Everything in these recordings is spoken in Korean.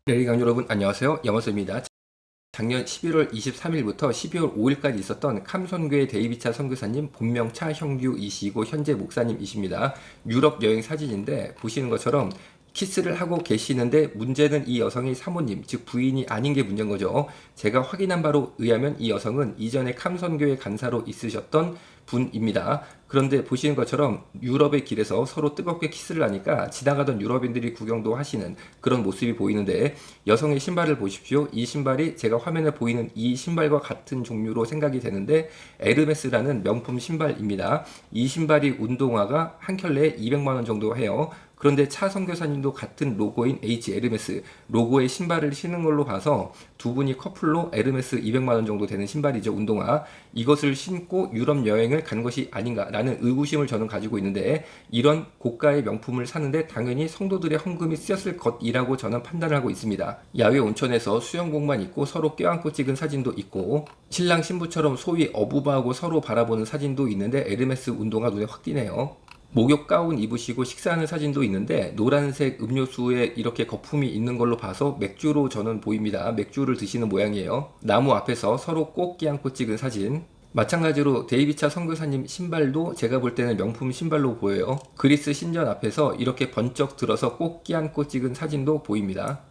레이강 여러분 안녕하세요. 영어쌤입니다. 작년 11월 23일부터 12월 5일까지 있었던 캄선교회 데이비차 선교사님 본명 차형규이시고 현재 목사님이십니다. 유럽 여행 사진인데 보시는 것처럼 키스를 하고 계시는데 문제는 이 여성이 사모님 즉 부인이 아닌 게 문제인 거죠. 제가 확인한 바로 의하면 이 여성은 이전에 캄선교회 간사로 있으셨던 분입니다. 그런데 보시는 것처럼 유럽의 길에서 서로 뜨겁게 키스를 하니까 지나가던 유럽인들이 구경도 하시는 그런 모습이 보이는데 여성의 신발을 보십시오. 이 신발이 제가 화면에 보이는 이 신발과 같은 종류로 생각이 되는데 에르메스라는 명품 신발입니다. 이 신발이 운동화가 한 켤레에 200만 원 정도 해요. 그런데 차 선교사님도 같은 로고인 H 에르메스 로고의 신발을 신은 걸로 봐서 두 분이 커플로 에르메스 200만 원 정도 되는 신발이죠. 운동화. 이것을 신고 유럽 여행을 간 것이 아닌가라는 의구심을 저는 가지고 있는데 이런 고가의 명품을 사는데 당연히 성도들의 헌금이 쓰였을 것이라고 저는 판단을 하고 있습니다. 야외 온천에서 수영복만 입고 서로 껴안고 찍은 사진도 있고 신랑 신부처럼 소위 어부바하고 서로 바라보는 사진도 있는데 에르메스 운동화 눈에 확 띄네요. 목욕 가운 입으시고 식사하는 사진도 있는데 노란색 음료수에 이렇게 거품이 있는 걸로 봐서 맥주로 저는 보입니다. 맥주를 드시는 모양이에요. 나무 앞에서 서로 꼭 껴안고 찍은 사진. 마찬가지로 데이비차 선교사님 신발도 제가 볼 때는 명품 신발로 보여요. 그리스 신전 앞에서 이렇게 번쩍 들어서 꼭 껴안고 찍은 사진도 보입니다.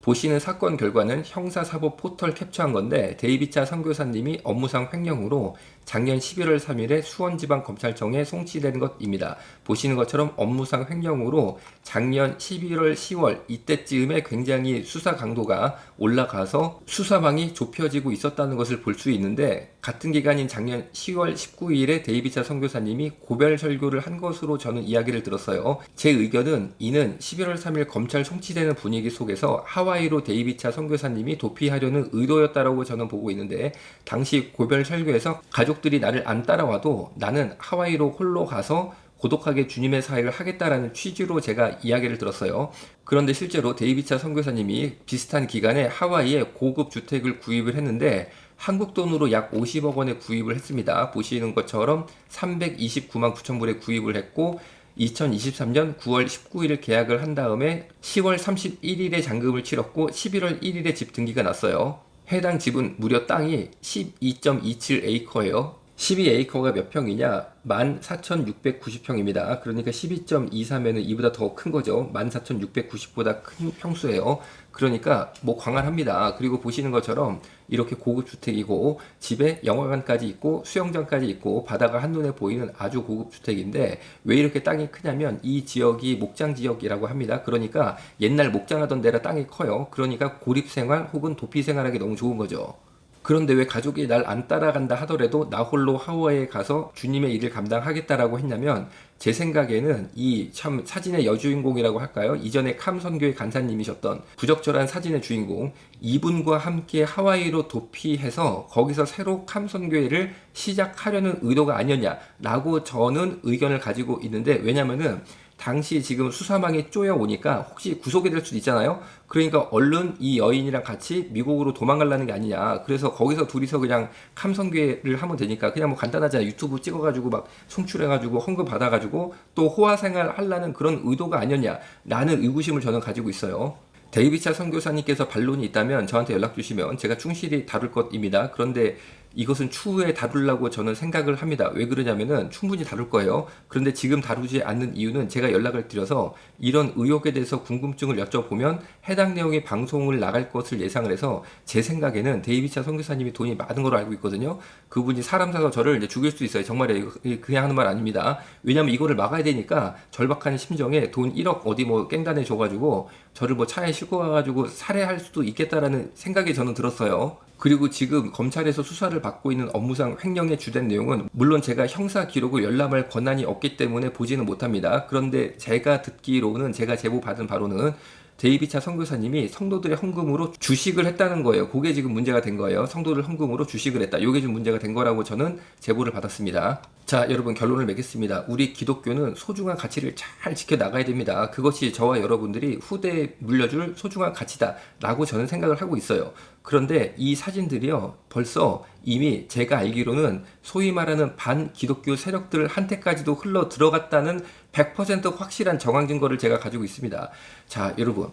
보시는 사건 결과는 형사사법 포털 캡처한 건데 데이비차 선교사님이 업무상 횡령으로 작년 11월 3일에 수원지방검찰청에 송치된 것입니다. 보시는 것처럼 업무상 횡령으로 작년 11월 10월 이때쯤에 굉장히 수사 강도가 올라가서 수사망이 좁혀지고 있었다는 것을 볼 수 있는데 같은 기간인 작년 10월 19일에 데이비차 선교사님이 고별 설교를 한 것으로 저는 이야기를 들었어요. 제 의견은 이는 11월 3일 검찰 송치되는 분위기 속에서 하와이로 데이비차 선교사님이 도피하려는 의도였다라고 저는 보고 있는데 당시 고별 설교에서 가족들이 나를 안 따라와도 나는 하와이로 홀로 가서 고독하게 주님의 사역을 하겠다라는 취지로 제가 이야기를 들었어요. 그런데 실제로 데이비차 선교사님이 비슷한 기간에 하와이에 고급 주택을 구입을 했는데 한국 돈으로 약 50억 원에 구입을 했습니다. 보시는 것처럼 329만 9천 불에 구입을 했고 2023년 9월 19일 계약을 한 다음에 10월 31일에 잔금을 치렀고 11월 1일에 집 등기가 났어요. 해당 집은 무려 땅이 12.27에이커예요. 12에이커가 몇 평이냐? 14,690평입니다. 그러니까 12.23에는 이보다 더 큰 거죠. 14,690보다 큰 평수예요. 그러니까 뭐 광활합니다. 그리고 보시는 것처럼 이렇게 고급 주택이고 집에 영화관까지 있고 수영장까지 있고 바다가 한눈에 보이는 아주 고급 주택인데 왜 이렇게 땅이 크냐면 이 지역이 목장 지역이라고 합니다. 그러니까 옛날 목장하던 데라 땅이 커요. 그러니까 고립생활 혹은 도피생활하기 너무 좋은 거죠. 그런데 왜 가족이 날 안 따라간다 하더라도 나 홀로 하와이에 가서 주님의 일을 감당하겠다라고 했냐면 제 생각에는 이 참 사진의 여주인공이라고 할까요? 이전에 캄 선교회 간사님이셨던 부적절한 사진의 주인공 이분과 함께 하와이로 도피해서 거기서 새로 캄 선교회를 시작하려는 의도가 아니었냐라고 저는 의견을 가지고 있는데 왜냐면은 당시 지금 수사망이 쪼여 오니까 혹시 구속이 될 수도 있잖아요. 그러니까 얼른 이 여인이랑 같이 미국으로 도망가려는 게 아니냐. 그래서 거기서 둘이서 그냥 캄선교회를 하면 되니까 그냥 뭐 간단하잖아요. 유튜브 찍어가지고 막 송출해가지고 헌금 받아가지고 또 호화생활 하려는 그런 의도가 아니었냐라는 의구심을 저는 가지고 있어요. 데이비차 선교사님께서 반론이 있다면 저한테 연락 주시면 제가 충실히 다룰 것입니다. 그런데 이것은 추후에 다루려고 저는 생각을 합니다. 왜 그러냐면은 충분히 다룰 거예요. 그런데 지금 다루지 않는 이유는 제가 연락을 드려서 이런 의혹에 대해서 궁금증을 여쭤보면 해당 내용의 방송을 나갈 것을 예상을 해서 제 생각에는 데이비차 선교사님이 돈이 많은 걸로 알고 있거든요. 그분이 사람 사서 저를 이제 죽일 수도 있어요. 정말이에요. 그냥 하는 말 아닙니다. 왜냐면 이거를 막아야 되니까 절박한 심정에 돈 1억 어디 뭐 깽단에 줘가지고 저를 뭐 차에 싣고 가가지고 살해할 수도 있겠다라는 생각이 저는 들었어요. 그리고 지금 검찰에서 수사를 받고 있는 업무상 횡령의 주된 내용은 물론 제가 형사 기록을 열람할 권한이 없기 때문에 보지는 못합니다. 그런데 제가 듣기로는 제가 제보받은 바로는 데이비차 선교사님이 성도들의 헌금으로 주식을 했다는 거예요. 그게 지금 문제가 된 거예요. 성도들 헌금으로 주식을 했다. 이게 좀 문제가 된 거라고 저는 제보를 받았습니다. 자, 여러분 결론을 맺겠습니다. 우리 기독교는 소중한 가치를 잘 지켜나가야 됩니다. 그것이 저와 여러분들이 후대에 물려줄 소중한 가치다 라고 저는 생각을 하고 있어요. 그런데 이 사진들이요 벌써 이미 제가 알기로는 소위 말하는 반기독교 세력들 한테까지도 흘러 들어갔다는 100% 확실한 정황 증거를 제가 가지고 있습니다. 자, 여러분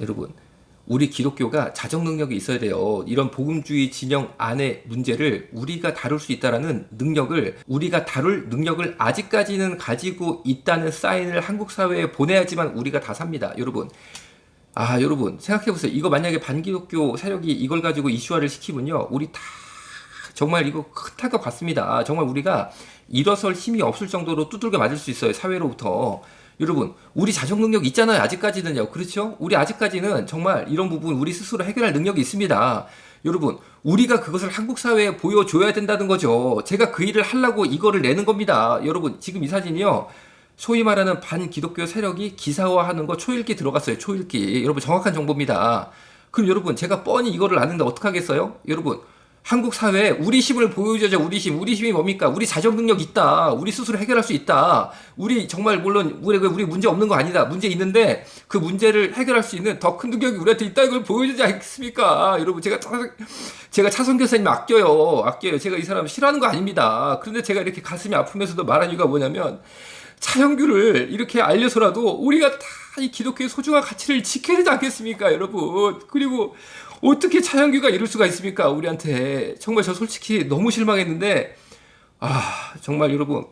여러분, 우리 기독교가 자정 능력이 있어야 돼요. 이런 복음주의 진영 안의 문제를 우리가 다룰 수 있다라는 능력을, 우리가 다룰 능력을 아직까지는 가지고 있다는 사인을 한국 사회에 보내야지만 우리가 다 삽니다. 여러분, 여러분 생각해보세요. 이거 만약에 반기독교 세력이 이걸 가지고 이슈화를 시키면요, 우리 다 정말 이거 큰 타격 받습니다. 정말 우리가 일어설 힘이 없을 정도로 두들겨 맞을 수 있어요, 사회로부터. 여러분, 우리 자정 능력 있잖아요, 아직까지는요. 그렇죠? 우리 아직까지는 정말 이런 부분 우리 스스로 해결할 능력이 있습니다. 여러분, 우리가 그것을 한국 사회에 보여줘야 된다는 거죠. 제가 그 일을 하려고 이거를 내는 겁니다. 여러분, 지금 이 사진이요, 소위 말하는 반기독교 세력이 기사화하는 거 초읽기 들어갔어요. 초읽기. 여러분, 정확한 정보입니다. 그럼 여러분, 제가 뻔히 이거를 아는데 어떡하겠어요? 여러분, 한국 사회에 우리 힘을 보여줘야죠. 우리 힘. 우리 힘이 뭡니까? 우리 자정 능력 있다. 우리 스스로 해결할 수 있다. 우리 정말 물론 우리 문제 없는 거 아니다. 문제 있는데 그 문제를 해결할 수 있는 더 큰 능력이 우리한테 있다. 이걸 보여주지 않겠습니까? 여러분, 제가 차성 교사님 아껴요. 아껴요. 제가 이 사람 싫어하는 거 아닙니다. 그런데 제가 이렇게 가슴이 아프면서도 말한 이유가 뭐냐면, 차영규를 이렇게 알려서라도 우리가 다 이 기독교의 소중한 가치를 지켜야 되지 않겠습니까, 여러분? 그리고 어떻게 차영규가 이럴 수가 있습니까, 우리한테? 정말 저 솔직히 너무 실망했는데, 정말 여러분,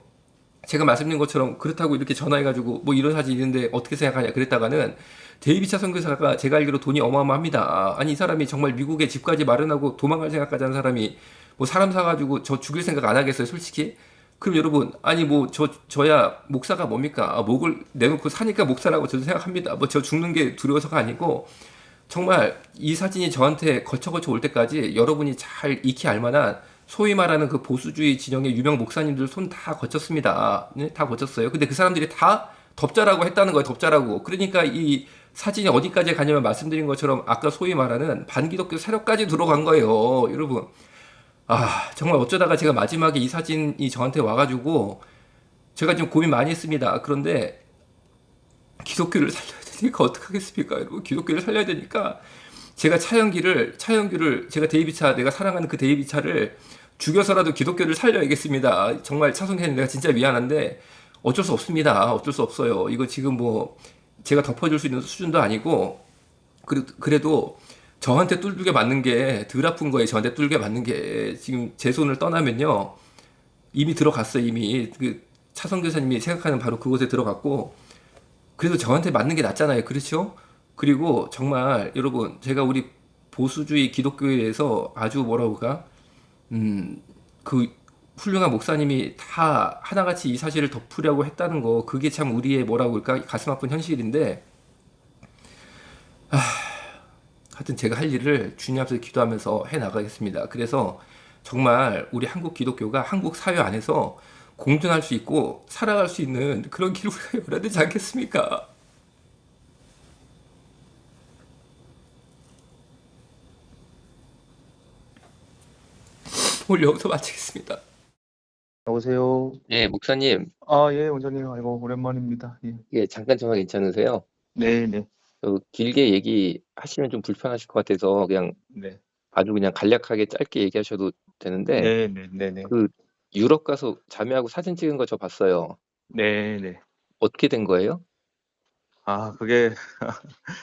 제가 말씀드린 것처럼 그렇다고 이렇게 전화해가지고 뭐 이런 사진이 있는데 어떻게 생각하냐 그랬다가는, 데이비차 선교사가 제가 알기로 돈이 어마어마합니다. 아니, 이 사람이 정말 미국에 집까지 마련하고 도망갈 생각까지 하는 사람이 뭐 사람 사가지고 저 죽일 생각 안 하겠어요, 솔직히? 그럼 여러분, 아니 뭐 저야 목사가 뭡니까? 목을 내놓고 사니까 목사라고 저도 생각합니다. 뭐 저 죽는 게 두려워서가 아니고, 정말 이 사진이 저한테 거쳐 올 때까지 여러분이 잘 익히 알만한 소위 말하는 그 보수주의 진영의 유명 목사님들 손 다 거쳤습니다. 네? 다 거쳤어요. 근데 그 사람들이 다 덥자라고 했다는 거예요. 덥자라고. 그러니까 이 사진이 어디까지 가냐면, 말씀드린 것처럼 아까 소위 말하는 반기독교 세력까지 들어간 거예요. 여러분. 정말 어쩌다가 제가 마지막에 이 사진이 저한테 와가지고 제가 지금 고민 많이 했습니다. 그런데 기독교를 살려야 되니까 어떡하겠습니까, 여러분? 기독교를 살려야 되니까 제가 차영규를 제가 내가 사랑하는 그 데이비차를 죽여서라도 기독교를 살려야겠습니다. 정말 차성현님, 내가 진짜 미안한데 어쩔 수 없습니다. 어쩔 수 없어요. 이거 지금 뭐 제가 덮어줄 수 있는 수준도 아니고, 그래도 저한테 뚫게 맞는 게 덜 아픈 거예요. 저한테 뚫게 맞는 게 지금 제 손을 떠나면요, 이미 들어갔어요. 이미 그 차성 교사님이 생각하는 바로 그곳에 들어갔고, 그래도 저한테 맞는 게 낫잖아요. 그렇죠? 그리고 정말 여러분, 제가 우리 보수주의 기독교에 대해서 아주 뭐라고 할까? 그 훌륭한 목사님이 다 하나같이 이 사실을 덮으려고 했다는 거, 그게 참 우리의 뭐라고 할까? 가슴 아픈 현실인데, 하여튼 제가 할 일을 주님 앞에서 기도하면서 해 나가겠습니다. 그래서 정말 우리 한국 기독교가 한국 사회 안에서 공존할 수 있고 살아갈 수 있는 그런 길을 우리가 열어야 되지 않겠습니까? 오늘 여기서 마치겠습니다. 여보세요. 예, 목사님. 예, 원장님. 아이고, 오랜만입니다. 예. 예, 잠깐 전화 괜찮으세요? 네, 네, 길게 얘기하시면 좀 불편하실 것 같아서 그냥 네, 아주 그냥 간략하게 짧게 얘기하셔도 되는데, 네, 네, 네, 네, 그 유럽 가서 자매하고 사진 찍은 거 저 봤어요. 네, 네. 어떻게 된 거예요? 그게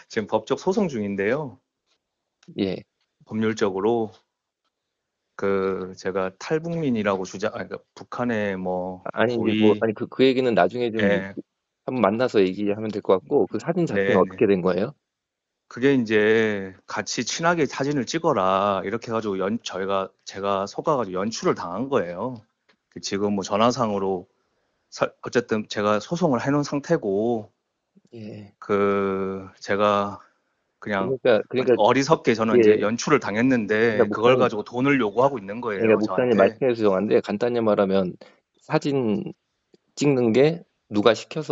지금 법적 소송 중인데요. 예. 법률적으로 제가 탈북민이라고 그러니까 북한에 뭐 아니 이제 뭐 우리, 아니 그 얘기는 나중에 좀 예, 한번 만나서 얘기하면 될 것 같고, 그 사진 자체는 네, 네. 어떻게 된 거예요? 그게 이제 같이 친하게 사진을 찍어라 이렇게 해가지고 제가 속아가지고 연출을 당한 거예요. 지금 뭐 전화상으로 어쨌든 제가 소송을 해놓은 상태고, 예. 제가 그냥 그러니까 어리석게 저는 이제 예. 연출을 그러니까 당했는데 그걸 목사님, 가지고 돈을 요구하고 있는 그러니까 거예요, 목사님 저한테. 말씀해서 죄송한데, 간단히 말하면 사진 찍는 게 누가 시킨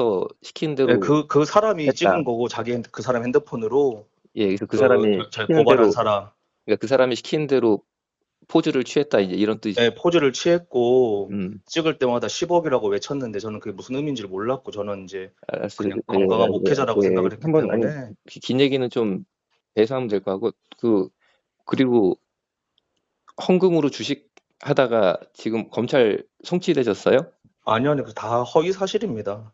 예, 대로 그 사람이 했다. 찍은 거고 그 사람 핸드폰으로 예, 그래서 그 사람이 저 시키는 고발한 대로, 사람, 그러니까 그 사람이 시키는 대로 포즈를 취했다, 이제 이런 뜻. 예, 포즈를 취했고 음, 찍을 때마다 10억이라고 외쳤는데 저는 그게 무슨 의미인지를 몰랐고 저는 이제 알았어요. 그냥 예, 건강한 예, 목회자라고 예. 생각을 했기 한번 아니 때문에. 긴 얘기는 좀 배수하면 될 것 같고, 그리고 헌금으로 주식하다가 지금 검찰 송치되셨어요? 아니요, 아니, 다 허위 사실입니다.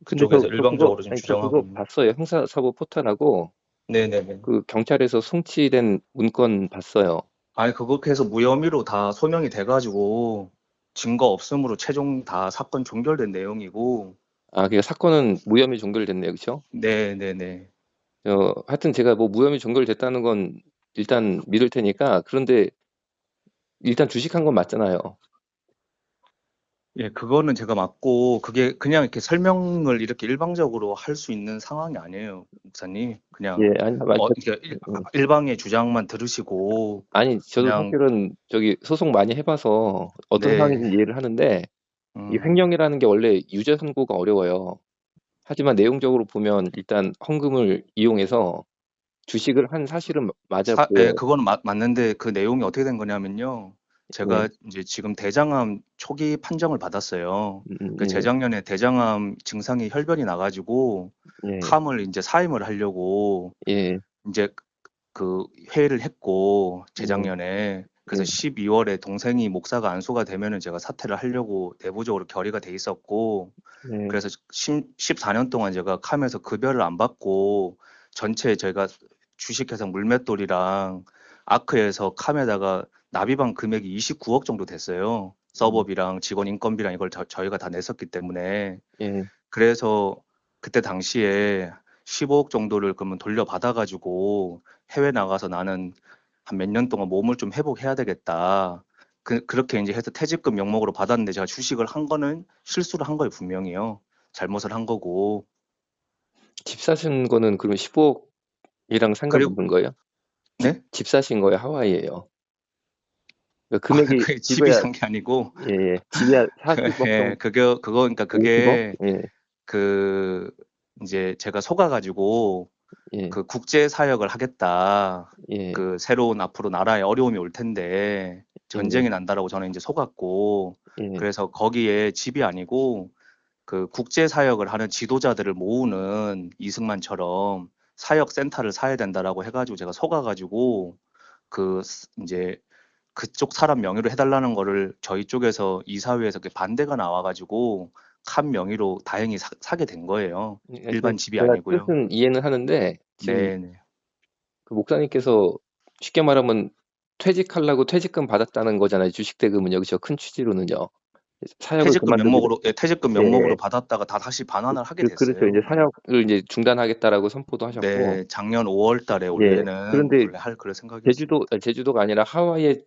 근데 그쪽에서 저 그거 일방적으로 좀 아니 저 주장하고 그거 있는. 봤어요. 형사사법 포털하고 네네네. 그 경찰에서 송치된 문건 봤어요. 아니 그렇게 해서 무혐의로 다 소명이 돼가지고 증거 없음으로 최종 다 사건 종결된 내용이고. 아, 그러니까 사건은 무혐의 종결됐네요, 그렇죠? 네네네. 하여튼 제가 뭐 무혐의 종결됐다는 건 일단 믿을 테니까. 그런데 일단 주식한 건 맞잖아요. 예, 그거는 제가 맞고, 그게 그냥 이렇게 설명을 이렇게 일방적으로 할 수 있는 상황이 아니에요, 목사님. 그냥, 예, 아니, 이게 일방의 주장만 들으시고, 아니, 저도 그냥, 사실은 저기 소송 많이 해봐서 어떤 네, 상황인지 이해를 하는데 이 음, 횡령이라는 게 원래 유죄 선고가 어려워요. 하지만 내용적으로 보면 일단 헌금을 이용해서 주식을 한 사실은 예, 맞았고요. 그거는 맞는데 그 내용이 어떻게 된 거냐면요. 예, 제가 이제 지금 대장암 초기 판정을 받았어요. 그 예, 재작년에 대장암 증상이 혈변이 나가지고, 예, 암을 이제 사임을 하려고, 예, 이제 그 회의를 했고 예, 재작년에 그래서 예, 12월에 동생이 목사가 안수가 되면은 제가 사퇴를 하려고 내부적으로 결의가 돼 있었고 예, 그래서 14년 동안 제가 캄에서 급여를 안 받고 전체 저희가 주식회사 물맷돌이랑 아크에서 캄에다가 납입한 금액이 29억 정도 됐어요. 서버비랑 직원 인건비랑 이걸 저희가 다 냈었기 때문에 예. 그래서 그때 당시에 15억 정도를 그러면 돌려받아 가지고 해외 나가서 나는 한 몇 년 동안 몸을 좀 회복해야 되겠다. 그렇게 이제 해서 퇴직금 명목으로 받았는데 제가 주식을 한 거는 실수를 한 거예요, 분명히요. 잘못을 한 거고. 집 사신 거는 그럼 15억이랑 그리고 상관없는 거예요? 네? 집 사신 거예요? 하와이예요? 그러니까 아, 금액이 그게 집이 집이야, 산 게 아니고 예, 예. 집이야 40억 예, 정도, 그러니까 50억? 그게 예, 그 이제 제가 속아 가지고 예, 그 국제 사역을 하겠다. 예, 그 새로운 앞으로 나라에 어려움이 올 텐데 예, 전쟁이 난다라고 저는 이제 속았고 예, 그래서 거기에 집이 아니고 그 국제 사역을 하는 지도자들을 모으는 이승만처럼 사역 센터를 사야 된다라고 해가지고 제가 속아가지고 이제 그쪽 사람 명의로 해달라는 거를 저희 쪽에서 이사회에서 반대가 나와가지고 칸 명의로 다행히 사게 된 거예요. 예. 일반 집이 제가 아니고요. 뜻은 이해는 하는데 지금 네네. 그 목사님께서 쉽게 말하면 퇴직하려고 퇴직금 받았다는 거잖아요. 주식 대금은요, 그렇죠? 큰 취지로는요. 사역을 그만두기로, 퇴직금 예, 명목으로 받았다가 다 다시 반환을 하게 그렇죠. 됐어요. 이제 사역을 이제 중단하겠다라고 선포도 하셨고, 네, 작년 5월 달에 예. 원래는 그런데 원래 할 그럴 생각이었습니다. 제주도가 아니라 하와이에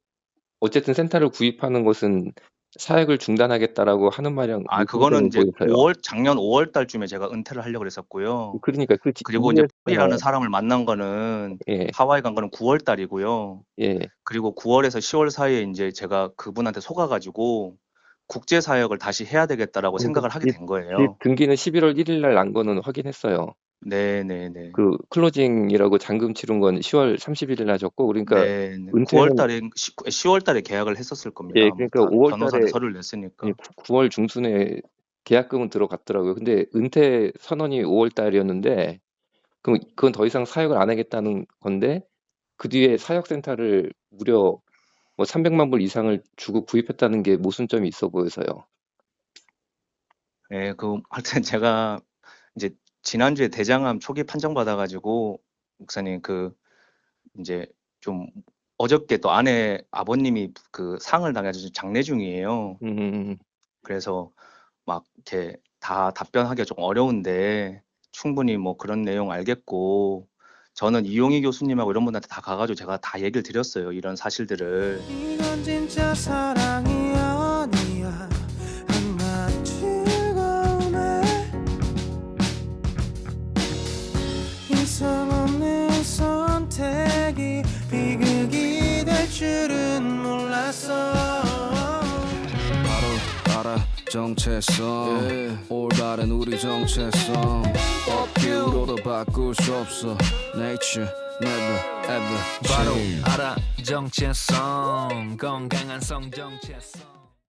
어쨌든 센터를 구입하는 것은 사역을 중단하겠다라고 하는 마냥 아, 그거는 모순성이 이제 보여서요. 작년 5월 달쯤에 제가 은퇴를 하려고 그랬었고요. 그러니까 그 그리고 이제 폴이라는 이후에서, 사람을 만난 거는 예, 하와이 간 거는 9월 달이고요. 예. 그리고 9월에서 10월 사이에 이제 제가 그분한테 속아가지고 국제 사역을 다시 해야 되겠다라고 그러니까 생각을 하게 집, 된 집 거예요. 등기는 11월 1일 날 난 거는 확인했어요. 네네네. 그 클로징이라고 잔금 치른 건 10월 31일 날 하셨고, 그러니까 네, 9월 은퇴는, 달에, 10월 달에 계약을 했었을 겁니다. 예, 아마 그러니까 다 5월 변호사한테 달에, 서류를 아니, 냈으니까. 9월 중순에 계약금은 들어갔더라고요. 근데 은퇴 선언이 5월 달이었는데, 그럼 그건 더 이상 사역을 안 하겠다는 건데, 그 뒤에 사역센터를 무려 뭐 300만 불 이상을 주고 구입했다는 게 모순점이 있어 보여서요. 예, 하여튼 제가 이제 지난주에 대장암 초기 판정 받아가지고, 목사님, 이제 좀 어저께 또 아버님이 그 상을 당해서 장례 중이에요. 음, 그래서 막 이렇게 다 답변하기가 좀 어려운데 충분히 뭐 그런 내용 알겠고 저는 이용희 교수님하고 이런 분한테 다 가가지고 제가 다 얘기를 드렸어요. 이런 사실들을. 이건 진짜 사랑이 아니야 한낱 즐거움에 이성 없는 선택이 비극이 될 줄은 몰랐어 바로 알아 정체성 올바른 우리 정체성 업기로도 바꿀 수 없어 Nature never ever 바로 change 알아 정체성 건강한 성 정체성